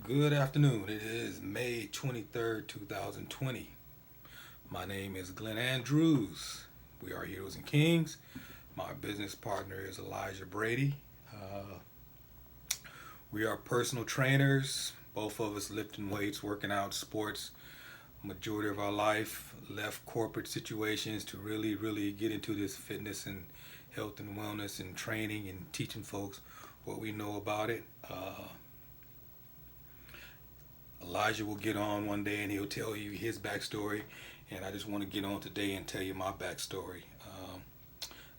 Good afternoon. It is May 23rd, 2020. My name is Glenn Andrews. We are Heroes and Kings. My business partner is Elijah Brady. Uh, we are personal trainers. Both of us lifting weights, working out, sports. Majority of our life left corporate situations to really get into this fitness and health and wellness and training and teaching folks what we know about it. Elijah will get on one day and he'll tell you his backstory, and I just want to get on today and tell you my backstory.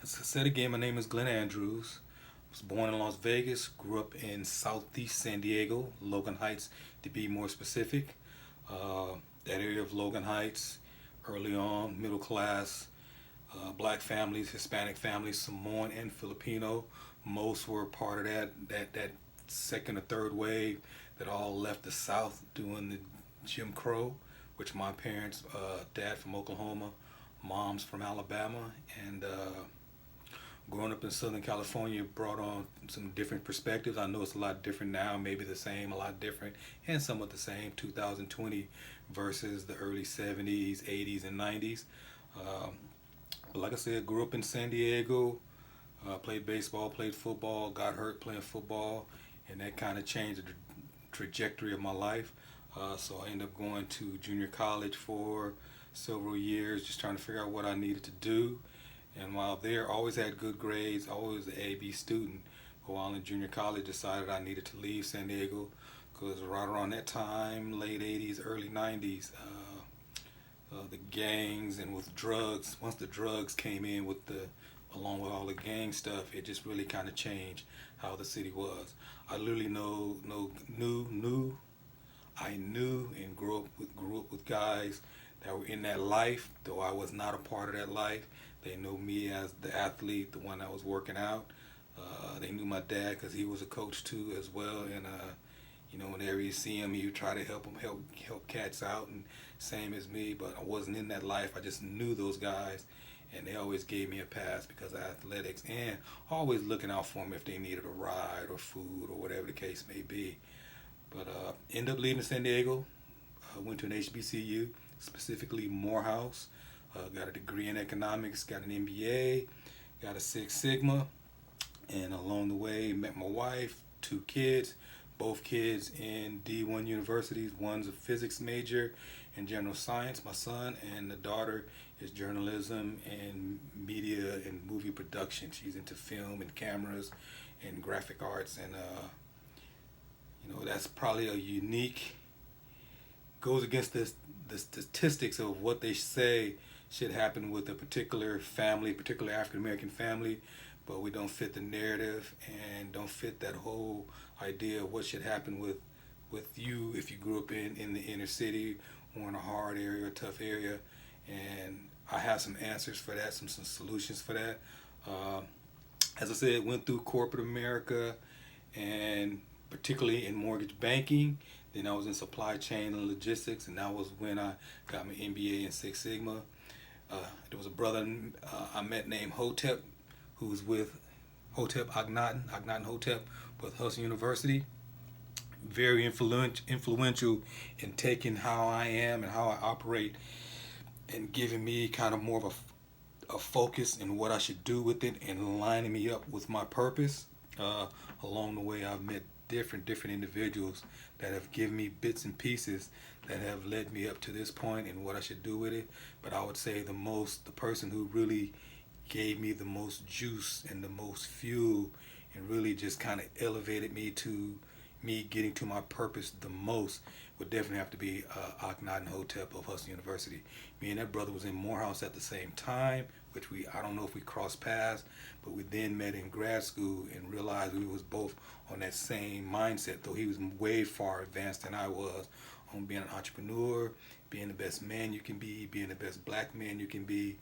As I said again, my name is Glenn Andrews. I was born in Las Vegas, grew up in southeast San Diego, Logan Heights to be more specific. That area of Logan Heights, early on, middle class, black families, Hispanic families, Samoan and Filipino. Most were part of that second or third wave that all left the South during the Jim Crow, which my parents, dad from Oklahoma, mom's from Alabama, and growing up in Southern California brought on some different perspectives. I know it's a lot different now, maybe the same, a lot different, and somewhat the same, 2020 versus the early 70s, 80s, and 90s. But like I said, grew up in San Diego, played baseball, played football, got hurt playing football, and that kind of changed the trajectory of my life. So I ended up going to junior college for several years, just trying to figure out what I needed to do. And while there, always had good grades, always an A/B student. But while in junior college, decided I needed to leave San Diego because right around that time, late 80s, early 90s, the gangs and with drugs, once the drugs came in with along with all the gang stuff, it just really kind of changed how the city was. I literally knew and grew up with guys that were in that life, though I was not a part of that life. They knew me as the athlete, the one that was working out. They knew my dad because he was a coach too as well, and whenever you see him, you try to help cats out, and same as me. But I wasn't in that life. I just knew those guys, and they always gave me a pass because of athletics, and always looking out for them if they needed a ride or food or whatever the case may be. But ended up leaving San Diego. Went to an HBCU, specifically Morehouse. Got a degree in economics, got an MBA, got a Six Sigma, and along the way met my wife, two kids, both kids in D1 universities. One's a physics major and general science, my son, and the daughter is journalism and media and movie production. She's into film and cameras and graphic arts, and that's probably a unique, goes against the statistics of what they say should happen with a particular family, particular African American family, but we don't fit the narrative and don't fit that whole idea of what should happen with you if you grew up in the inner city or in a hard area, a tough area. And I have some answers for that, some solutions for that. As I said, went through corporate America, and particularly in mortgage banking. Then I was in supply chain and logistics, and that was when I got my MBA in Six Sigma. There was a brother I met named Hotep, who was with Hotep Akhenaten Hotep with Huston University. Very influential in taking how I am and how I operate and giving me kind of more of a focus in what I should do with it and lining me up with my purpose. Along the way, I've met different individuals that have given me bits and pieces that have led me up to this point and what I should do with it. But I would say the person who really gave me the most juice and the most fuel and really just kind of elevated me to me getting to my purpose the most would definitely have to be Akhenaten Hotep of Huston University. Me and that brother was in Morehouse at the same time, which I don't know if we crossed paths, but we then met in grad school and realized we was both on that same mindset, though he was way far advanced than I was on being an entrepreneur, being the best man you can be, being the best black man you can be,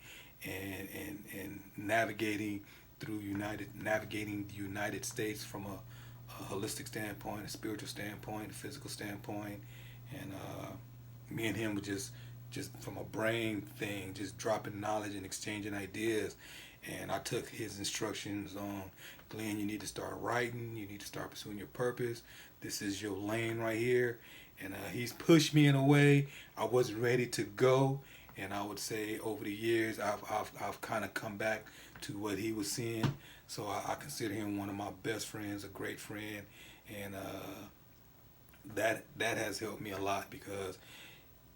and navigating the United States from a holistic standpoint, a spiritual standpoint, a physical standpoint. And me and him were just from a brain thing, just dropping knowledge and exchanging ideas. And I took his instructions on, Glenn, you need to start writing, you need to start pursuing your purpose. This is your lane right here. And he's pushed me in a way I wasn't ready to go. And I would say over the years, I've kind of come back to what he was seeing. So I consider him one of my best friends, a great friend. And that has helped me a lot, because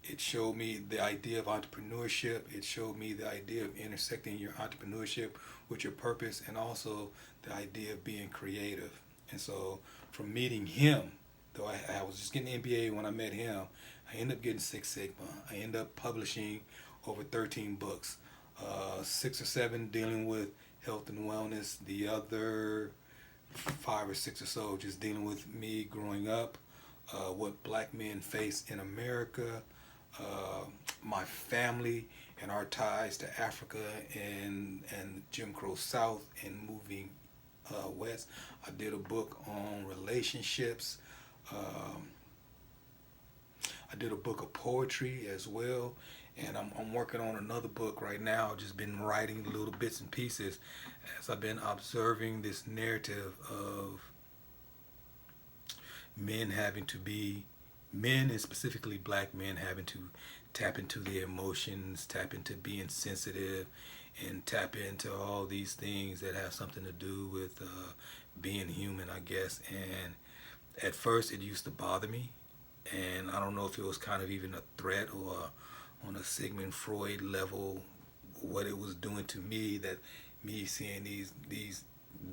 it showed me the idea of entrepreneurship. It showed me the idea of intersecting your entrepreneurship with your purpose, and also the idea of being creative. And so from meeting him, though I was just getting an MBA when I met him, I ended up getting Six Sigma. I ended up publishing over 13 books, 6 or 7 dealing with health and wellness, the other 5 or 6 or so just dealing with me growing up, what black men face in America, my family and our ties to Africa and Jim Crow South and moving west. I did a book on relationships. I did a book of poetry as well, and I'm working on another book right now. Just been writing little bits and pieces as I've been observing this narrative of men having to be, men and specifically black men having to tap into their emotions, tap into being sensitive, and tap into all these things that have something to do with being human, I guess. And at first it used to bother me, and I don't know if it was kind of even a threat or on a Sigmund Freud level what it was doing to me, that me seeing these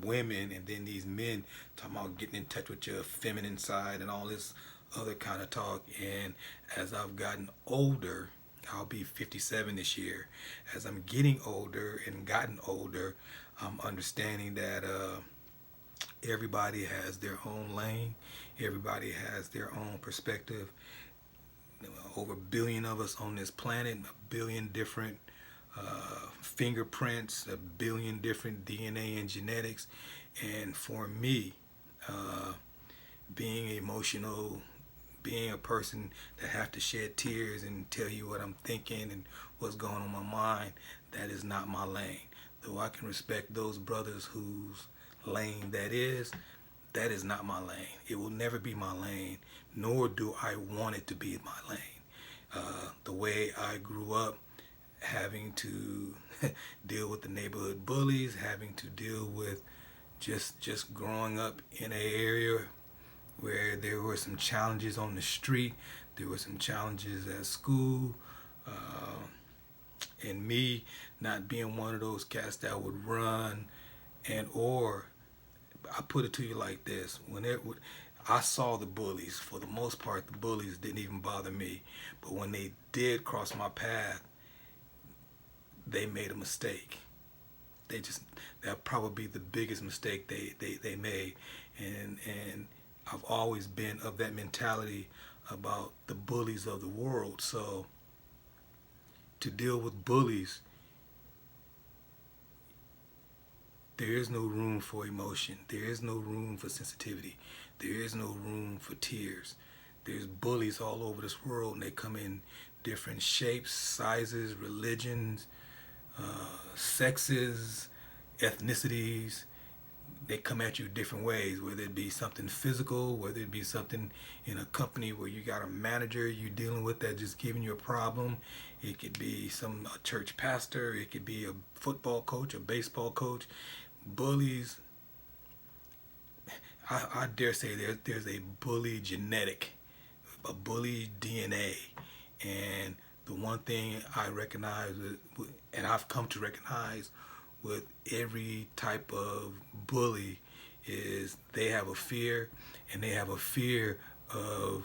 women and then these men talking about getting in touch with your feminine side and all this other kind of talk. And as I've gotten older, I'll be 57 this year, as I'm getting older and gotten older, I'm understanding that everybody has their own lane, everybody has their own perspective. Over a billion of us on this planet, a billion different fingerprints, a billion different DNA and genetics. And for me, being emotional, being a person that have to shed tears and tell you what I'm thinking and what's going on in my mind, that is not my lane. Though I can respect those brothers whose lane that is not my lane. It will never be my lane, nor do I want it to be my lane. The way I grew up, having to deal with the neighborhood bullies, having to deal with just growing up in an area where there were some challenges on the street, there were some challenges at school, and me not being one of those cats that would run, and or I put it to you like this: I saw the bullies. For the most part, the bullies didn't even bother me, but when they did cross my path, they made a mistake. That probably be the biggest mistake they made, and I've always been of that mentality about the bullies of the world. So to deal with bullies, there is no room for emotion. There is no room for sensitivity. There is no room for tears. There's bullies all over this world, and they come in different shapes, sizes, religions, sexes, ethnicities. They come at you different ways, whether it be something physical, whether it be something in a company where you got a manager you're dealing with that just giving you a problem. It could be a church pastor. It could be a football coach, a baseball coach. Bullies, I dare say there's a bully genetic, a bully DNA. And the one thing I recognize, and I've come to recognize with every type of bully, is they have a fear, and they have a fear of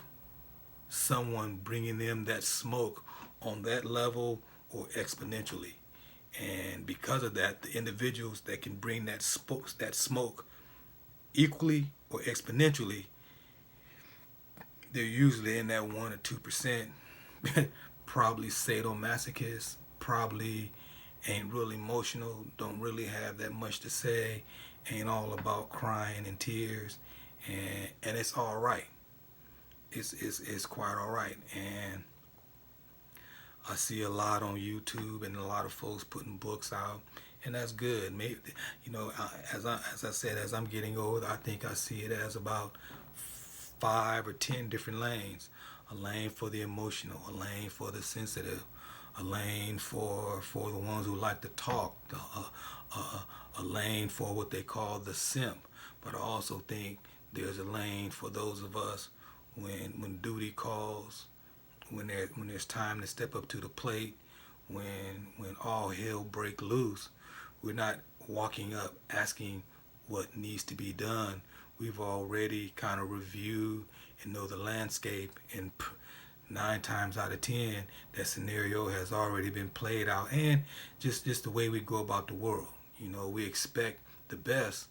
someone bringing them that smoke on that level or exponentially. And because of that, the individuals that can bring that smoke equally or exponentially, they're usually in that 1 or 2%, probably sadomasochists, probably ain't real emotional, don't really have that much to say, ain't all about crying and tears, and it's all right. It's quite all right. And I see a lot on YouTube and a lot of folks putting books out, and that's good. Maybe, as I said, as I'm getting older, I think I see it as about 5 or 10 different lanes. A lane for the emotional, a lane for the sensitive, a lane for the ones who like to talk, a lane for what they call the simp. But I also think there's a lane for those of us when duty calls, when there's time to step up to the plate, when all hell break loose. We're not walking up asking what needs to be done. We've already kind of reviewed and know the landscape, and 9 times out of 10 that scenario has already been played out. And just the way we go about the world, we expect the best,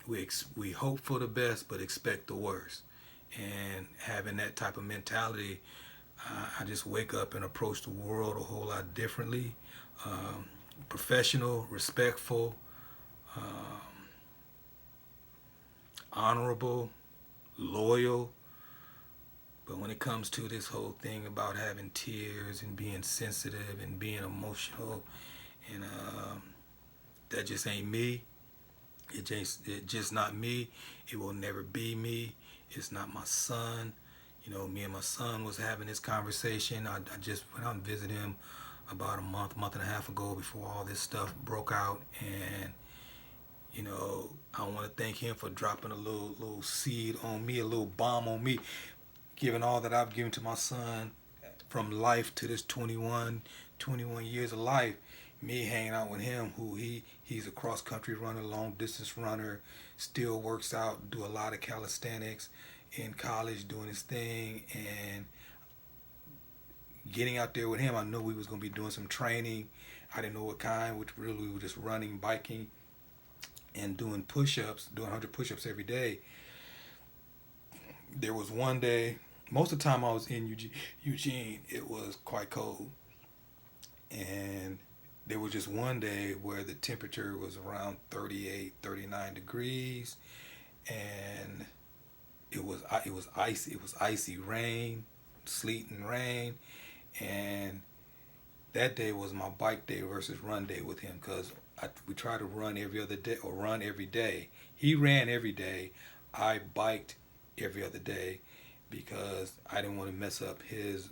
we hope for the best but expect the worst. And having that type of mentality, I just wake up and approach the world a whole lot differently. Professional, respectful, um, honorable, loyal. But when it comes to this whole thing about having tears and being sensitive and being emotional, and that just ain't me. It just not me. It will never be me. It's not my son. Me and my son was having this conversation. I just went out and visited him about a month and a half ago before all this stuff broke out, and I want to thank him for dropping a little seed on me, a little bomb on me, giving all that I've given to my son from life to this 21 years of life. Me hanging out with him, who he's a cross country runner, long distance runner, still works out, do a lot of calisthenics, in college doing his thing, and getting out there with him, I knew we was going to be doing some training. I didn't know what kind, which really we were just running, biking, and doing push-ups, doing 100 push-ups every day. There was one day, most of the time I was in Eugene, it was quite cold. And there was just one day where the temperature was around 38, 39 degrees, and it was icy. It was icy rain, sleet and rain, and that day was my bike day versus run day with him, because we try to run every other day or run every day. He ran every day. I biked every other day because I didn't want to mess up his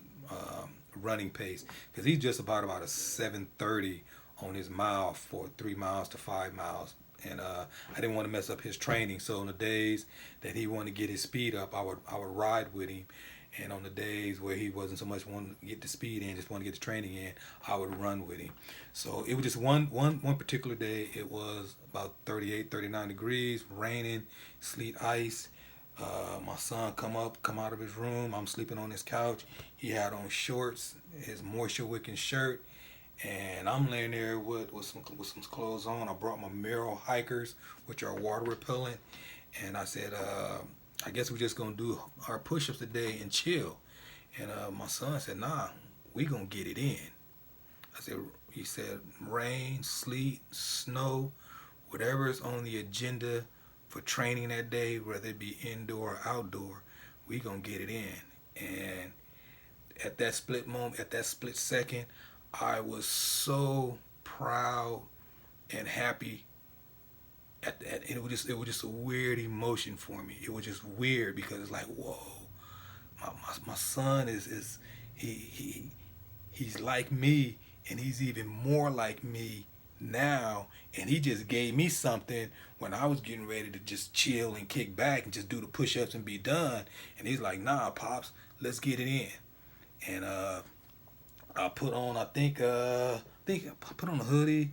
running pace, because he's just about a 7:30 on his mile for 3 miles to 5 miles. And I didn't want to mess up his training. So on the days that he wanted to get his speed up, I would ride with him. And on the days where he wasn't so much wanting to get the speed in, just want to get the training in, I would run with him. So it was just one particular day. It was about 38, 39 degrees, raining, sleet, ice. My son come out of his room. I'm sleeping on his couch. He had on shorts, his moisture wicking shirt, and I'm laying there with some clothes on. I brought my Mare hikers, which are water repellent, and I said, I guess we're just gonna do our push-ups today and chill. And my son said, nah, we gonna get it in. He said, rain, sleet, snow, whatever is on the agenda for training that day, whether it be indoor or outdoor, we gonna get it in. And at that split moment, at that split second, I was so proud and happy. It was just a weird emotion for me. It was just weird because it's like, whoa, my son is he's like me, and he's even more like me now, and he just gave me something when I was getting ready to just chill and kick back and just do the push-ups and be done. And he's like, nah, Pops, let's get it in. And I put on, I think I put on a hoodie.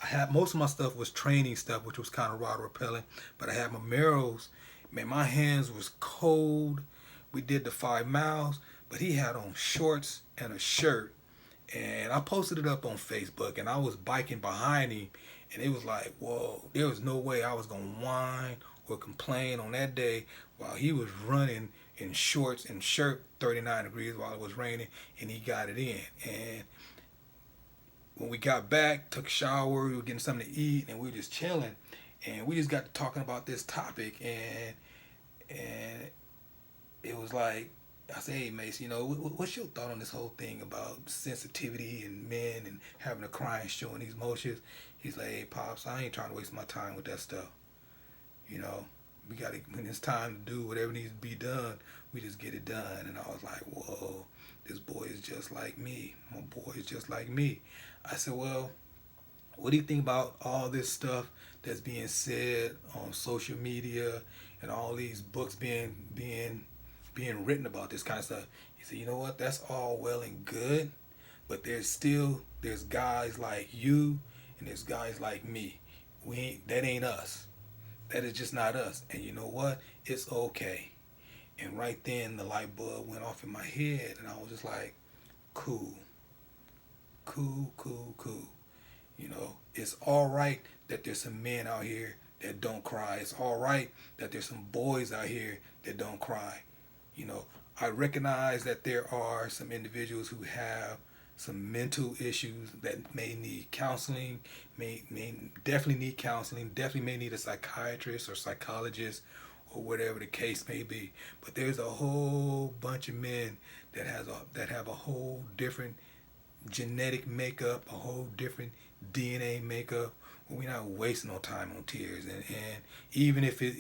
I had most of my stuff was training stuff, which was kind of water repellent, but I had my Maros. Man, my hands was cold. We did the 5 miles, but he had on shorts and a shirt, and I posted it up on Facebook, and I was biking behind him, and it was like, whoa, there was no way I was gonna whine or complain on that day while he was running in shorts and shirt 39 degrees while it was raining, and he got it in. And when we got back, took a shower, we were getting something to eat, and we were just chilling, and we just got to talking about this topic, and it was like, I said, hey, Mace, what's your thought on this whole thing about sensitivity and men and having to cry and showing these emotions? He's like, hey, Pops, I ain't trying to waste my time with that stuff. You know, we got to, when it's time to do whatever needs to be done, we just get it done. And I was like, whoa, this boy is just like me. My boy is just like me. I said, well, what do you think about all this stuff that's being said on social media and all these books being written about this kind of stuff? He said, you know what? That's all well and good, but there's guys like you and there's guys like me. That ain't us. That is just not us. And you know what? It's okay. And right then the light bulb went off in my head, and I was just like, cool, cool, cool, cool. You know, it's all right that there's some men out here that don't cry. It's all right that there's some boys out here that don't cry. You know, I recognize that there are some individuals who have some mental issues that may need counseling, may definitely need counseling, definitely may need a psychiatrist or psychologist or whatever the case may be. But there's a whole bunch of men that have a whole different genetic makeup, a whole different DNA makeup. We're not wasting no time on tears, and even if there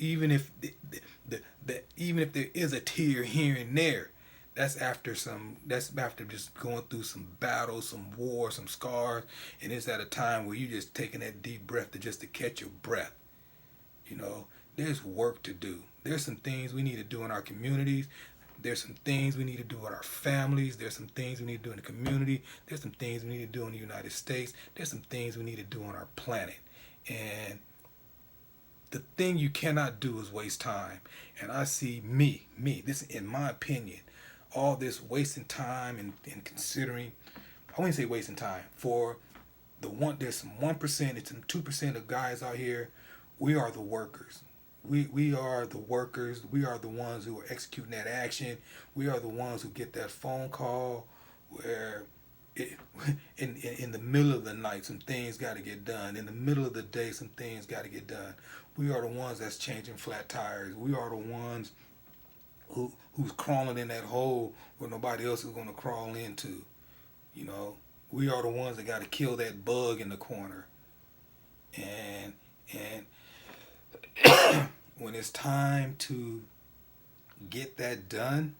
is a tear here and there, that's after just going through some battles, some war, some scars, and it's at a time where you just taking that deep breath to catch your breath. You know, there's work to do. There's some things we need to do in our communities. There's some things we need to do with our families. There's some things we need to do in the community. There's some things we need to do in the United States. There's some things we need to do on our planet. And the thing you cannot do is waste time. And I see this in my opinion, all this wasting time and considering, I wouldn't say wasting time, for there's some 1%, it's some 2% of guys out here, we are the workers. We are the workers. We are the ones who are executing that action. We are the ones who get that phone call where in the middle of the night some things got to get done. In the middle of the day some things got to get done. We are the ones that's changing flat tires. We are the ones who's crawling in that hole where nobody else is going to crawl into. You know, we are the ones that got to kill that bug in the corner. And when it's time to get that done,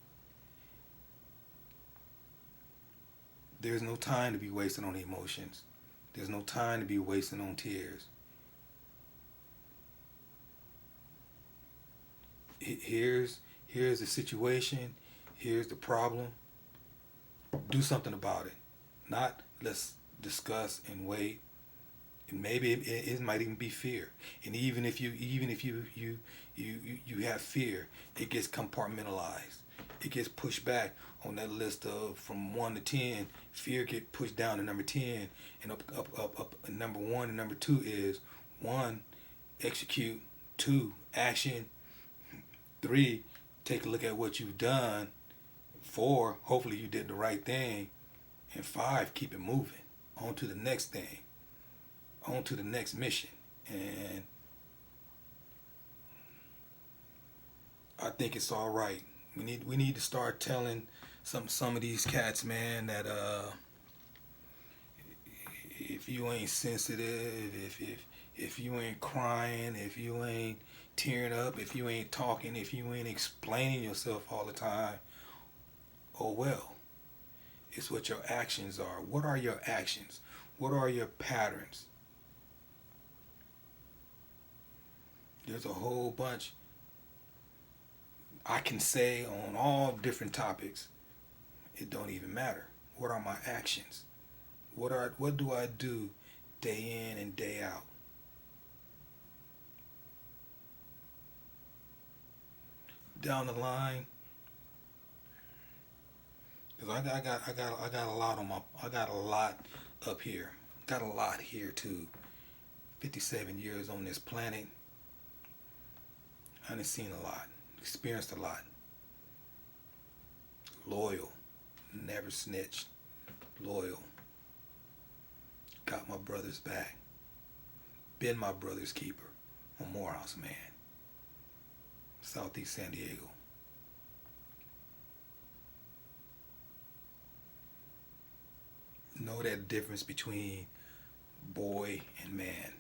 there's no time to be wasting on emotions. There's no time to be wasting on tears. Here's the situation. Here's the problem. Do something about it. Not let's discuss and wait. And maybe it might even be fear. And even if you have fear, it gets compartmentalized. It gets pushed back on that list of from 1 to 10. Fear get pushed down to number 10, and up. And number 1 and number 2 is 1, execute. 2, action. 3, take a look at what you've done. 4, hopefully you did the right thing. And 5, keep it moving on to the next thing. On to the next mission. And I think it's all right. We need to start telling some of these cats, man, that if you ain't sensitive, if you ain't crying, if you ain't tearing up, if you ain't talking, if you ain't explaining yourself all the time, oh well. It's what your actions are. What are your actions? What are your patterns? There's a whole bunch I can say on all different topics. It don't even matter. What are my actions? What do I do day in and day out? Down the line, because I got a lot up here. Got a lot here too. 57 years on this planet. I done seen a lot, experienced a lot. Loyal, never snitched, loyal. Got my brother's back. Been my brother's keeper. A Morehouse man. Southeast San Diego. Know that difference between boy and man.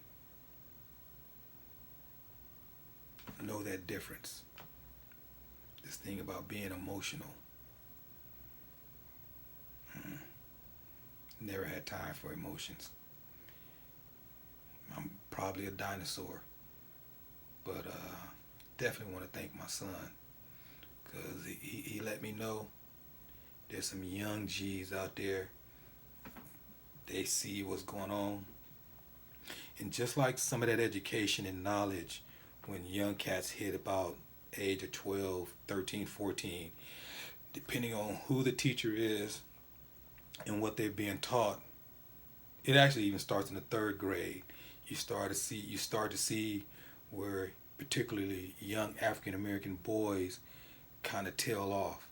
Know that difference. This thing about being emotional. Never had time for emotions. I'm probably a dinosaur. But definitely want to thank my son, because he let me know there's some young G's out there. They see what's going on. And just like some of that education and knowledge, when young cats hit about age of 12, 13, 14, depending on who the teacher is and what they're being taught, it actually even starts in the third grade. You start to see where particularly young African American boys kind of tail off.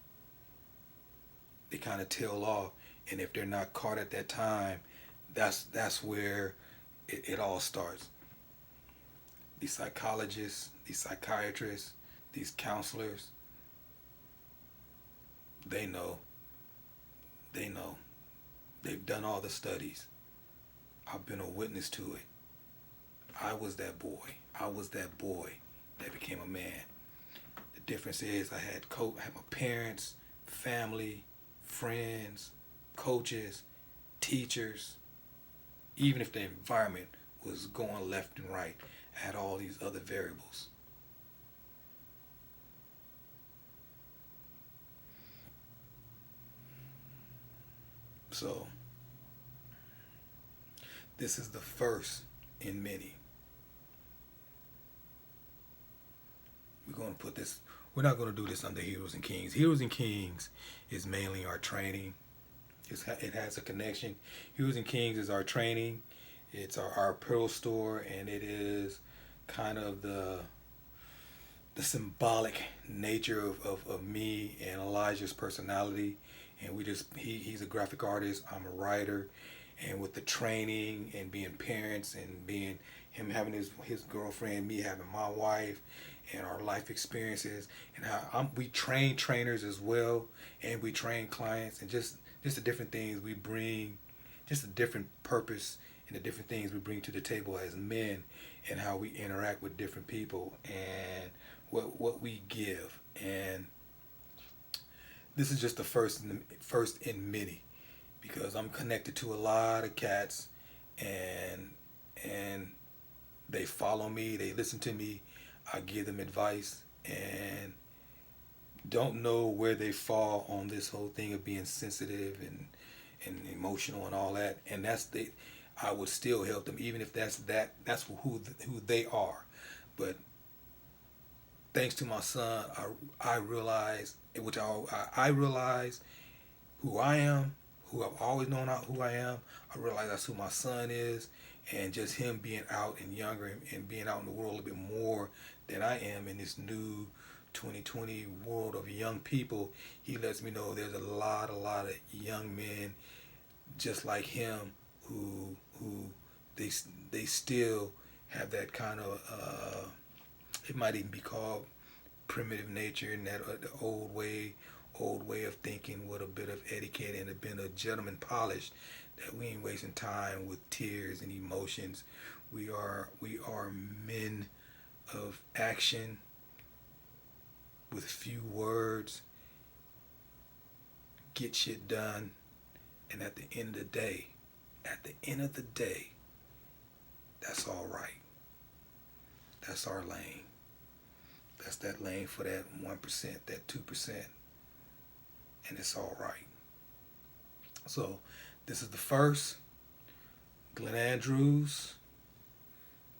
They kind of tail off, and if they're not caught at that time, that's where it all starts. These psychologists, these psychiatrists, these counselors, they know. They've done all the studies. I've been a witness to it. I was that boy. I was that boy that became a man. The difference is I had my parents, family, friends, coaches, teachers. Even if the environment was going left and right, I had all these other variables. So, this is the first in many. We're not going to do this under Heroes and Kings. Heroes and Kings is mainly our training. It has a connection. Heroes and Kings is our training. It's our Apparel Store, and it is kind of the symbolic nature of me and Elijah's personality. And he's a graphic artist, I'm a writer, and with the training and being parents and being him having his girlfriend, me having my wife, and our life experiences, and how we train trainers as well, and we train clients, and just the different things we bring, just a different purpose and the different things we bring to the table as men, and how we interact with different people, and what we give. And this is just the first in many, because I'm connected to a lot of cats, and they follow me, they listen to me, I give them advice, and don't know where they fall on this whole thing of being sensitive and emotional and all that. And I would still help them, even if that's who they are. But thanks to my son, I realize, which I realize who I am, who I've always known who I am. I realize that's who my son is, and just him being out and younger and being out in the world a little bit more than I am in this new 2020 world of young people. He lets me know there's a lot of young men just like him who they still have that kind of it might even be called primitive nature, and that the old way of thinking with a bit of etiquette and a bit of gentleman polish, that we ain't wasting time with tears and emotions. We are men of action with few words, get shit done, and at the end of the day, that's all right. That's our lane. That's that lane for that 1%, that 2%, and it's all right. So this is the first. Glenn Andrews,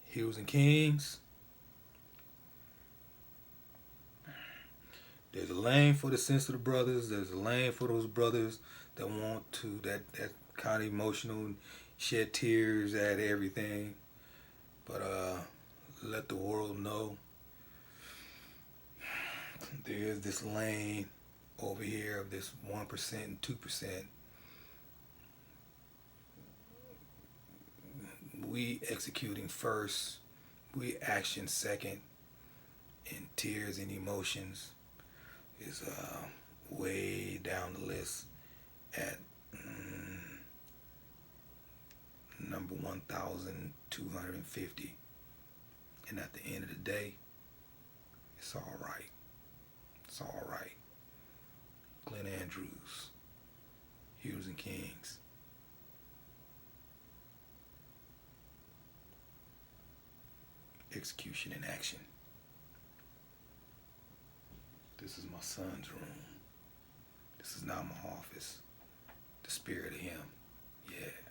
Heroes and Kings. There's a lane for the sensitive brothers. There's a lane for those brothers that want to that kind of emotional, shed tears at everything. But let the world know there's this lane over here of this 1% and 2%. We executing first, we action second, and tears and emotions is way down the list at number 1,250. And at the end of the day, it's all right. It's all right. Glenn Andrews, Heroes and Kings. Execution in action. This is my son's room. This is not my office. The spirit of him. Yeah.